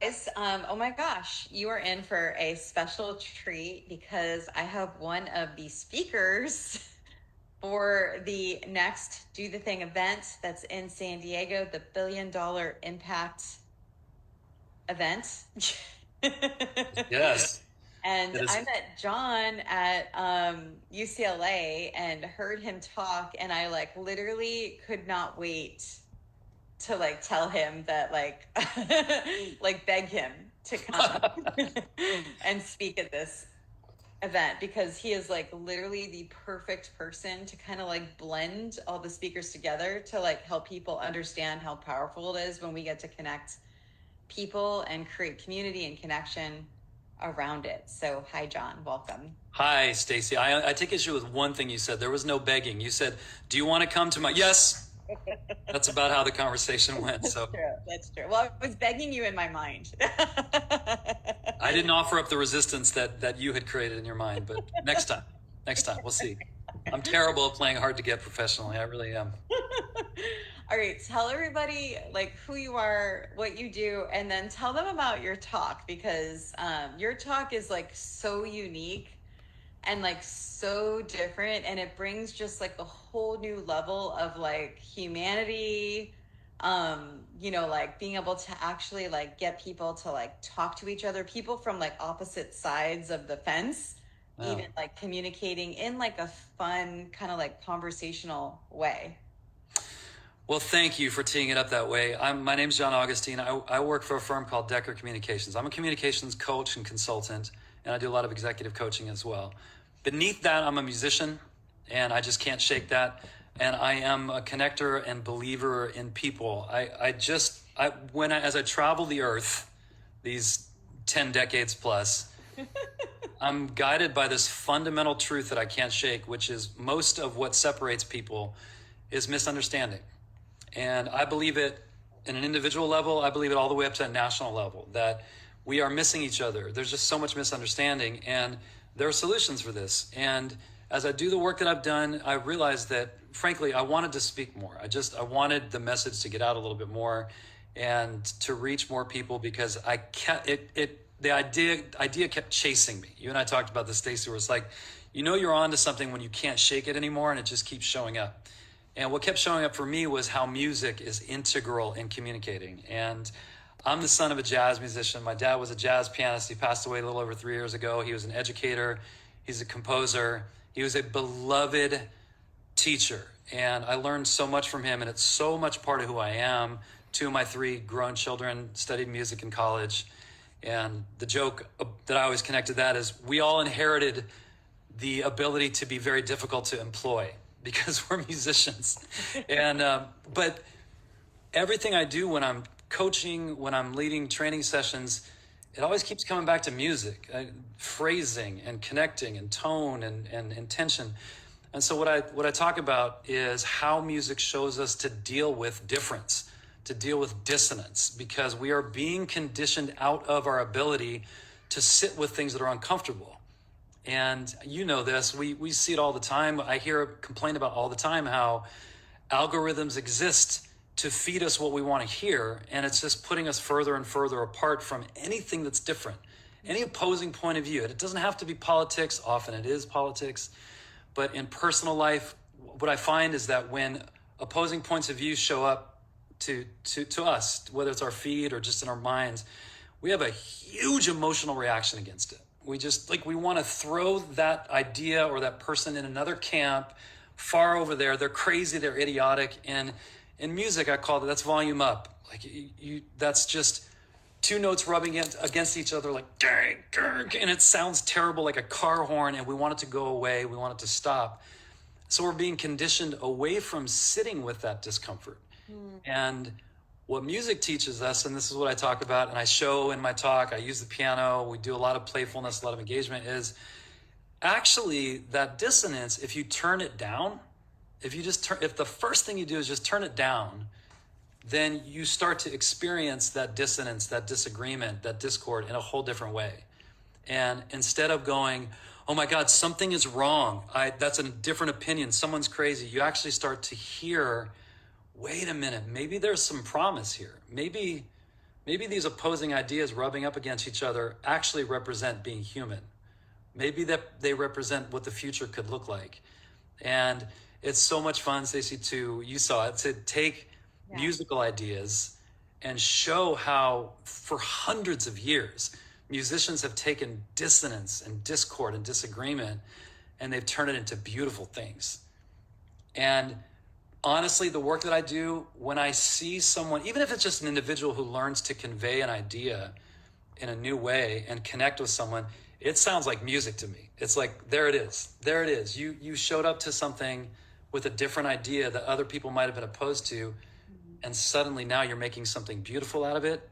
Guys, oh my gosh, you are in for a special treat because I have one of the speakers for the next Do the Thing event that's in San Diego, the $1 billion Impact event. Yes, And it I is. met John at UCLA and heard him talk, and I like literally could not wait to like tell him that like beg him to come and speak at this event because he is like literally the perfect person to kind of like blend all the speakers together to like help people understand how powerful it is when we get to connect people and create community and connection around it. So hi John, welcome. Hi, Stacey. I take issue with one thing you said. There was no begging. You said, "Do you want to come to my?" Yes, that's about how the conversation went. That's So true. That's true. Well, I was begging you in my mind. I didn't offer up the resistance that you had created in your mind. But next time, we'll see. I'm terrible at playing hard to get professionally. I really am. All right, tell everybody like who you are, what you do, and then tell them about your talk because your talk is like so unique and like so different, and it brings just like a whole new level of like humanity. Like being able to actually like get people to like talk to each other, people from like opposite sides of the fence, even Wow. like communicating in like a fun kind of like conversational way. Well, thank you for teeing it up that way. My name's John Augustine. I work for a firm called Decker Communications. I'm a communications coach and consultant, and I do a lot of executive coaching as well. Beneath that, I'm a musician, and I just can't shake that. And I am a connector and believer in people. As I travel the earth, these 10 decades plus, I'm guided by this fundamental truth that I can't shake, which is most of what separates people is misunderstanding. And I believe it in an individual level. I believe it all the way up to a national level that we are missing each other. There's just so much misunderstanding, and there are solutions for this. And as I do the work that I've done, I realized that, frankly, I wanted to speak more. I wanted the message to get out a little bit more and to reach more people because I kept the idea kept chasing me. You and I talked about this, Stacey, where it's like, you're onto something when you can't shake it anymore, and it just keeps showing up. And what kept showing up for me was how music is integral in communicating. And I'm the son of a jazz musician. My dad was a jazz pianist. He passed away a little over 3 years ago. He was an educator. He's a composer. He was a beloved teacher. And I learned so much from him, and it's so much part of who I am. Two of my three grown children studied music in college. And the joke that I always connect to that is we all inherited the ability to be very difficult to employ because we're musicians. And but everything I do when I'm coaching, when I'm leading training sessions, it always keeps coming back to music, phrasing and connecting and tone and intention. And so what I talk about is how music shows us to deal with difference, to deal with dissonance, because we are being conditioned out of our ability to sit with things that are uncomfortable. And you know this, we see it all the time. I hear complained about all the time how algorithms exist to feed us what we want to hear. And it's just putting us further and further apart from anything that's different, any opposing point of view. It doesn't have to be politics. Often it is politics. But in personal life, what I find is that when opposing points of view show up to us, whether it's our feed or just in our minds, we have a huge emotional reaction against it. We want to throw that idea or that person in another camp far over there. They're crazy, they're idiotic. And in music, I call that's volume up. That's just two notes rubbing against each other like dang, dang, and it sounds terrible like a car horn, and we want it to go away, we want it to stop. So we're being conditioned away from sitting with that discomfort. Mm. And what music teaches us, and this is what I talk about and I show in my talk, I use the piano, we do a lot of playfulness, a lot of engagement, is actually that dissonance. If you turn it down, if the first thing you do is just turn it down, then you start to experience that dissonance, that disagreement, that discord in a whole different way. And instead of going, oh my God, something is wrong, that's a different opinion, someone's crazy, you actually start to hear, wait a minute, maybe there's some promise here. Maybe maybe these opposing ideas rubbing up against each other actually represent being human. Maybe that they represent what the future could look like. And it's so much fun, Stacey, you saw it, to take musical ideas and show how for hundreds of years, musicians have taken dissonance and discord and disagreement, and they've turned it into beautiful things. And honestly, the work that I do, when I see someone, even if it's just an individual who learns to convey an idea in a new way and connect with someone, it sounds like music to me. It's like, there it is. There it is. You showed up to something with a different idea that other people might have been opposed to, and suddenly now you're making something beautiful out of it.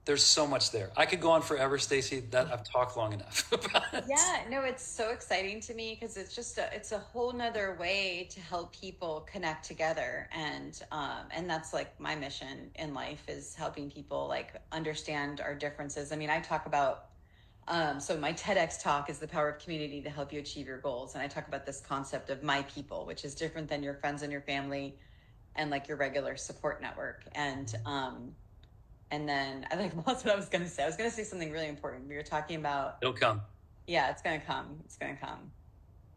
There's so much there. I could go on forever, Stacey. That I've talked long enough about it. Yeah, no, it's so exciting to me because it's a whole nother way to help people connect together. And that's like my mission in life, is helping people like understand our differences. I mean, I talk about, so my TEDx talk is the power of community to help you achieve your goals. And I talk about this concept of my people, which is different than your friends and your family and like your regular support network. And then I like, that's what I was going to say. I was going to say something really important. We were talking about. It'll come. Yeah, it's going to come. It's going to come.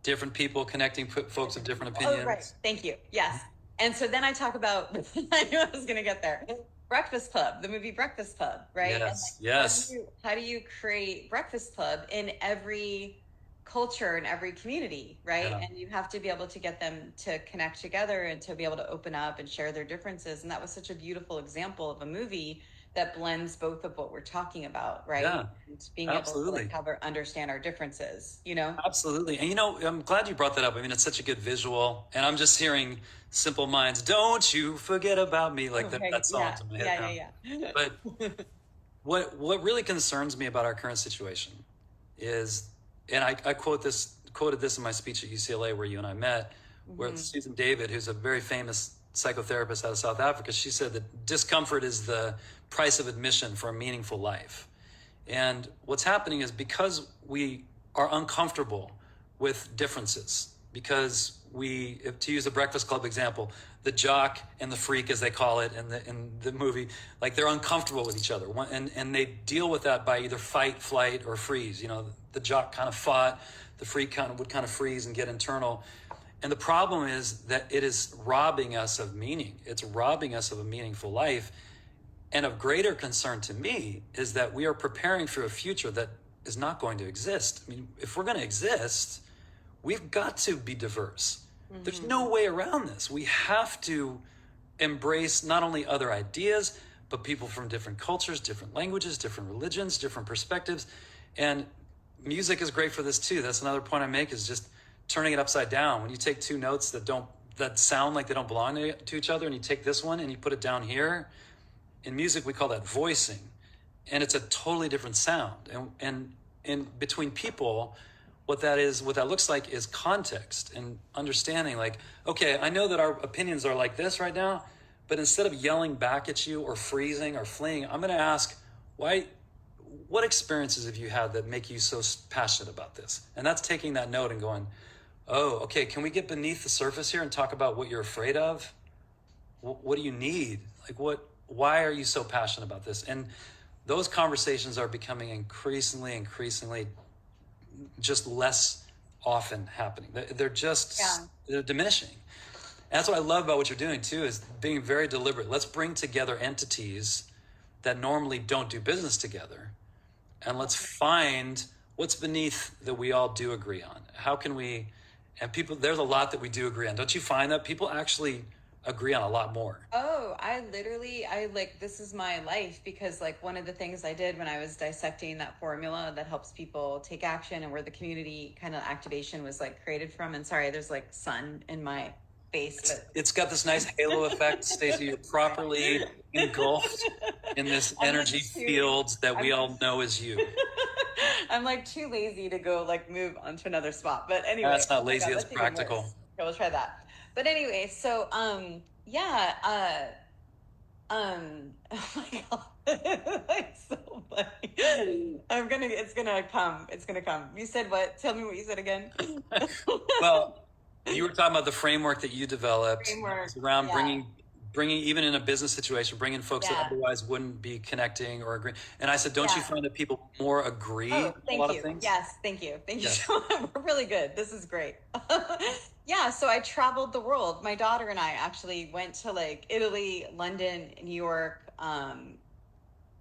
Different people connecting folks of different opinions. Oh, right. Thank you. Yes. And so then I talk about, I knew I was going to get there. Breakfast Club, the movie Breakfast Club, right? Yes, like, yes. How do you create Breakfast Club in every culture and every community, right? Yeah. And you have to be able to get them to connect together and to be able to open up and share their differences. And that was such a beautiful example of a movie that blends both of what we're talking about, right? Yeah, and being absolutely. able to like, understand our differences, you know? Absolutely. And I'm glad you brought that up. I mean, it's such a good visual. And I'm just hearing Simple Minds, don't you forget about me, like that song's in my head now. But what really concerns me about our current situation is, and I quoted this in my speech at UCLA where you and I met, where Susan David, who's a very famous psychotherapist out of South Africa, she said that discomfort is the price of admission for a meaningful life. And what's happening is, because we are uncomfortable with differences, because to use the Breakfast Club example, the jock and the freak, as they call it in the movie, like they're uncomfortable with each other. And they deal with that by either fight, flight, or freeze. The jock kind of fought, the freak would freeze and get internal. And the problem is that it is robbing us of meaning. It's robbing us of a meaningful life. And of greater concern to me is that we are preparing for a future that is not going to exist. I mean, if we're going to exist, we've got to be diverse. There's no way around this. We have to embrace not only other ideas, but people from different cultures, different languages, different religions, different perspectives. And music is great for this too. That's another point I make, is just turning it upside down. When you take two notes that sound like they don't belong to each other, and you take this one and you put it down here, in music we call that voicing, and it's a totally different sound. And between people, what that looks like is context and understanding. Like, okay, I know that our opinions are like this right now, but instead of yelling back at you or freezing or fleeing, I'm going to ask, what experiences have you had that make you so passionate about this? And that's taking that note and going, oh, okay, can we get beneath the surface here and talk about what you're afraid of? What do you need? Like, why are you so passionate about this? And those conversations are becoming increasingly just less often happening. They're diminishing. And that's what I love about what you're doing too, is being very deliberate. Let's bring together entities that normally don't do business together, and let's find what's beneath that we all do agree on. How can we, and people, there's a lot that we do agree on. Don't you find that people actually agree on a lot more? Oh, I this is my life, because like one of the things I did when I was dissecting that formula that helps people take action, and where the community kind of activation was like created from. And sorry, there's like sun in my face. It's got this nice halo effect, Stacey. You're properly engulfed in this energy field that we all know is you. I'm like too lazy to go like move onto another spot. But anyway. That's not lazy, that's practical. Okay, we'll try that. But anyway, so, oh my God, it's so funny. It's gonna come. You said what? Tell me what you said again. Well, you were talking about the framework that you developed around bringing bringing, even in a business situation, bringing folks that Yeah. otherwise wouldn't be connecting or agreeing. And I said, don't you Yeah. find that people more agree Oh, on a thank lot of you. things? Yes, thank you. Thank you Yes. so much. We're really good. This is great. Yeah, so I traveled the world. My daughter and I actually went to like Italy, London, New York,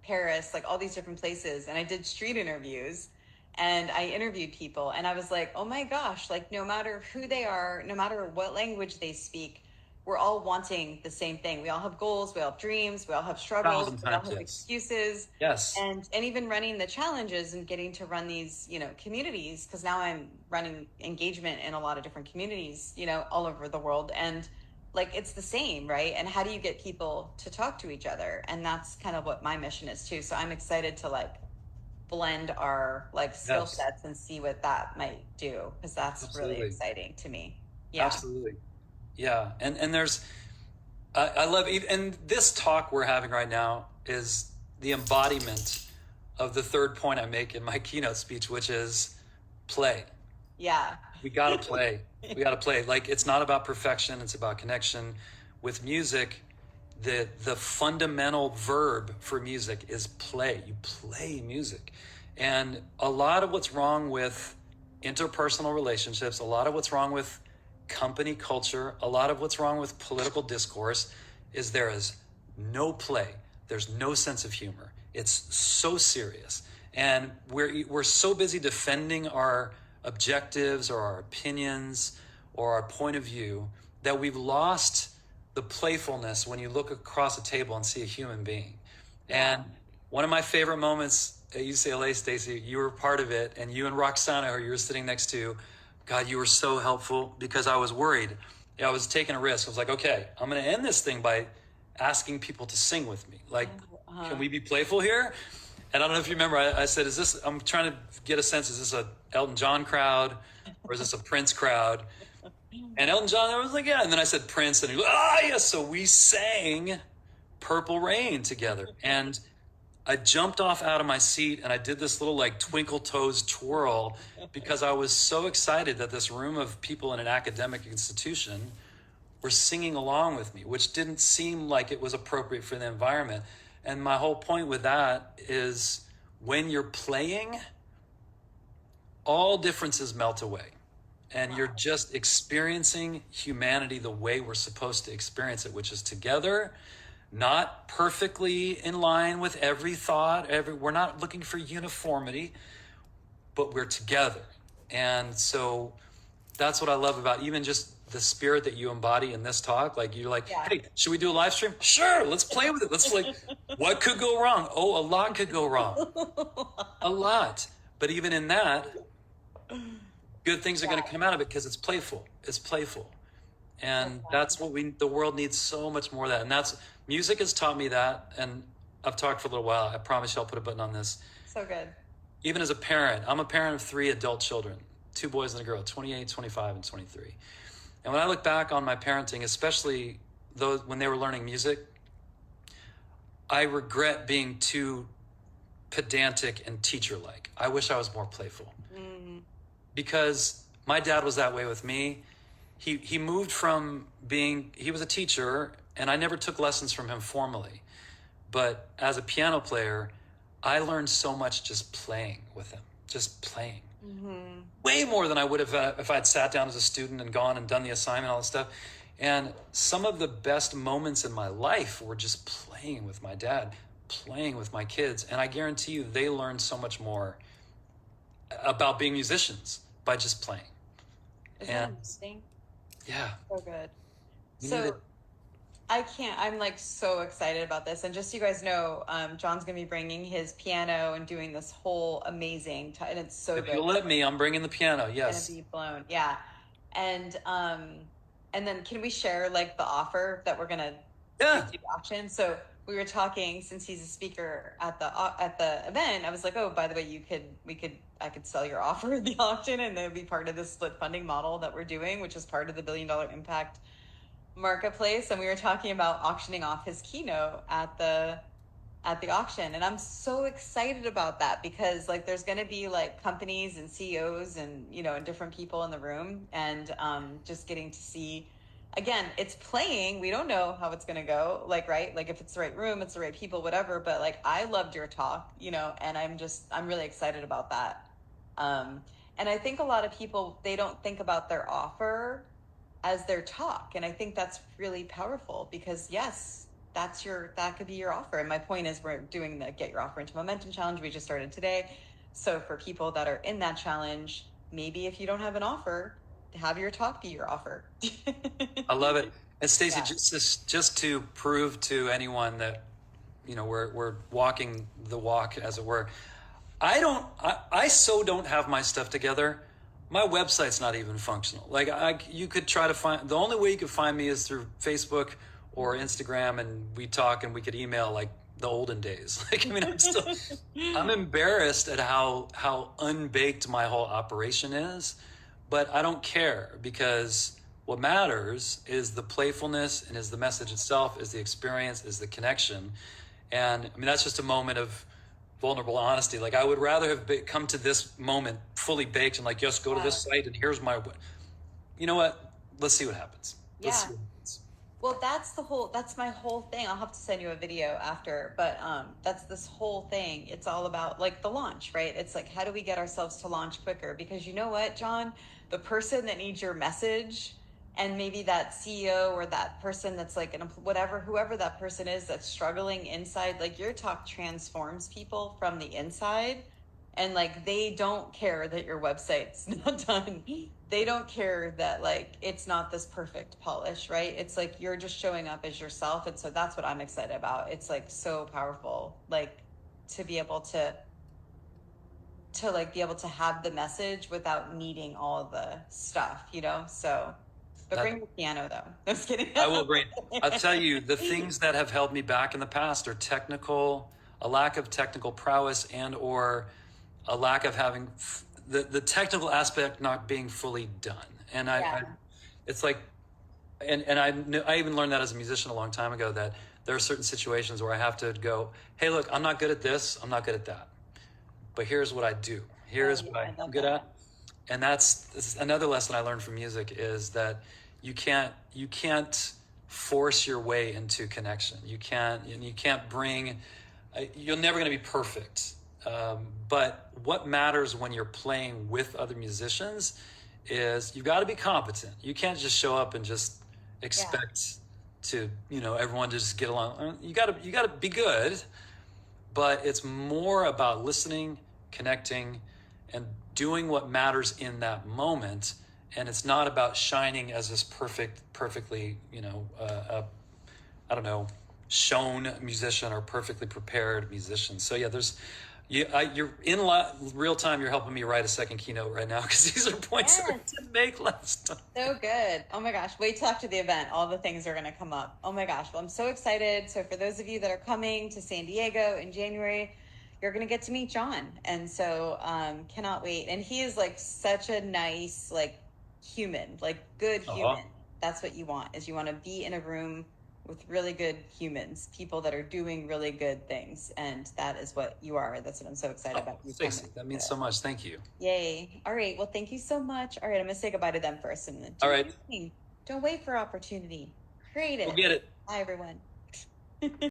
Paris, like all these different places. And I did street interviews and I interviewed people. And I was like, oh my gosh, like no matter who they are, no matter what language they speak, we're all wanting the same thing. We all have goals, we all have dreams, we all have struggles, Thousand we all times, have yes. excuses. Yes. And even running the challenges and getting to run these, communities, because now I'm running engagement in a lot of different communities, all over the world. And like it's the same, right? And how do you get people to talk to each other? And that's kind of what my mission is too. So I'm excited to like blend our like skill Yes. sets and see what that might do, because that's really Absolutely. exciting to me. Yeah. Absolutely. Yeah. And there's, I love, and this talk we're having right now is the embodiment of the third point I make in my keynote speech, which is play. Yeah. We got to play. We got to play. Like, it's not about perfection. It's about connection. With music, the fundamental verb for music is play. You play music. And a lot of what's wrong with interpersonal relationships, a lot of what's wrong with company culture, a lot of what's wrong with political discourse is there is no play. There's no sense of humor. It's so serious. And we're so busy defending our objectives or our opinions or our point of view that we've lost the playfulness when you look across a table and see a human being. Yeah. And one of my favorite moments at UCLA, Stacey, you were part of it, and you and Roxana, who you were sitting next to, God, you were so helpful because I was worried. I was taking a risk. I was like, okay, I'm going to end this thing by asking people to sing with me. Like, can we be playful here? And I don't know if you remember, I said, I'm trying to get a sense, is this a Elton John crowd or is this a Prince crowd? And Elton John, I was like, yeah. And then I said Prince, and he was, yes. So we sang Purple Rain together. And I jumped off out of my seat and I did this little like twinkle toes twirl because I was so excited that this room of people in an academic institution were singing along with me, which didn't seem like it was appropriate for the environment. And my whole point with that is when you're playing, all differences melt away. And you're just experiencing humanity the way we're supposed to experience it, which is together, not perfectly in line with every thought. We're not looking for uniformity, but we're together. And so that's what I love about even just the spirit that you embody in this talk. Like you're like, Yeah. hey, should we do a live stream? Sure, let's play with it. Let's like, what could go wrong? Oh, a lot could go wrong. A lot. But even in that, good things are going to come out of it because it's playful. It's playful. And that's what the world needs so much more of that. And that's, music has taught me that. And I've talked for a little while. I promise you I'll put a button on this. So good. Even as a parent, I'm a parent of 3 adult children, 2 boys and a girl, 28, 25, and 23. And when I look back on my parenting, especially those when they were learning music, I regret being too pedantic and teacher-like. I wish I was more playful. Because my dad was that way with me. He moved from he was a teacher, and I never took lessons from him formally. But as a piano player, I learned so much just playing with him, just playing. Way more than I would have if I'd sat down as a student and gone and done the assignment, all this stuff. And some of the best moments in my life were just playing with my dad, playing with my kids. And I guarantee you, they learned so much more about being musicians by just playing. Isn't that interesting? Yeah. So good. You So I'm like so excited about this. And just so you guys know, John's going to be bringing his piano and doing this whole amazing, and it's so If good. you'll let me, I'm bringing the piano. It's Yes. going to be blown. Yeah. And then can we share like the offer that we're going to do auction? So we were talking, since he's a speaker at the event, I was like, oh, by the way, I could sell your offer at the auction, and it would be part of the split funding model that we're doing, which is part of the $1 billion impact marketplace. And we were talking about auctioning off his keynote at the auction, and I'm so excited about that because like there's going to be like companies and CEOs and and different people in the room, and just getting to see again, it's playing. We don't know how it's going to go. Like, right. Like if it's the right room, it's the right people, whatever. But like, I loved your talk, and I'm really excited about that. And I think a lot of people, they don't think about their offer as their talk. And I think that's really powerful because yes, that could be your offer. And my point is we're doing the Get Your Offer into Momentum challenge. We just started today. So for people that are in that challenge, maybe if you don't have an offer, have your talk be your offer. I love it. And Stacey, Yeah. just to prove to anyone that, we're walking the walk, as it were. I so don't have my stuff together. My website's not even functional. Like you could try to find, the only way you could find me is through Facebook or Instagram, and we talk and we could email like the olden days. Like, I mean, I'm embarrassed at how unbaked my whole operation is, but I don't care because what matters is the playfulness and is the message itself, is the experience, is the connection. And I mean, that's just a moment of vulnerable honesty. Like I would rather have come to this moment fully baked and like, just go to this site and here's my, you know what? Let's see what happens. Let's see what happens. Well, that's my whole thing. I'll have to send you a video after, but that's this whole thing. It's all about like the launch, right? It's like, how do we get ourselves to launch quicker? Because you know what, John, the person that needs your message, and maybe that CEO or that person that's like whoever that person is that's struggling inside, like your talk transforms people from the inside. And like they don't care that your website's not done. They don't care that like it's not this perfect polish, right? It's like you're just showing up as yourself. And so that's what I'm excited about. It's like so powerful, like to be able to like be able to have the message without needing all the stuff, So but bring the piano though. I'm just kidding. I will bring. I'll tell you, the things that have held me back in the past are a lack of technical prowess, and or a lack of having the technical aspect not being fully done. And it's like, and I even learned that as a musician a long time ago, that there are certain situations where I have to go, hey, look, I'm not good at this, I'm not good at that, but here's what I do. Here's what I'm good at. And that's another lesson I learned from music, is that you can't force your way into connection. You can't bring, you're never going to be perfect. But what matters when you're playing with other musicians is you've got to be competent. You can't just show up and just expect to, everyone to just get along. You got to be good, but it's more about listening, connecting, and doing what matters in that moment. And it's not about shining as this perfectly, shown musician or perfectly prepared musician. So yeah, you're in real time. You're helping me write a second keynote right now, because these are points that I didn't make last time. So good. Oh my gosh. Wait till after the event. All the things are going to come up. Oh my gosh. Well, I'm so excited. So for those of you that are coming to San Diego in January, you're going to get to meet John. And so cannot wait. And he is like such a nice, like human, like good human. That's what you want, is you want to be in a room with really good humans, people that are doing really good things. And that is what you are. That's what I'm so excited about. Stacey, that means so much. Thank you. Yay. All right. Well, thank you so much. All right. I'm going to say goodbye to them first. And then all right. Don't wait for opportunity. Create it. We'll get it. Bye, everyone.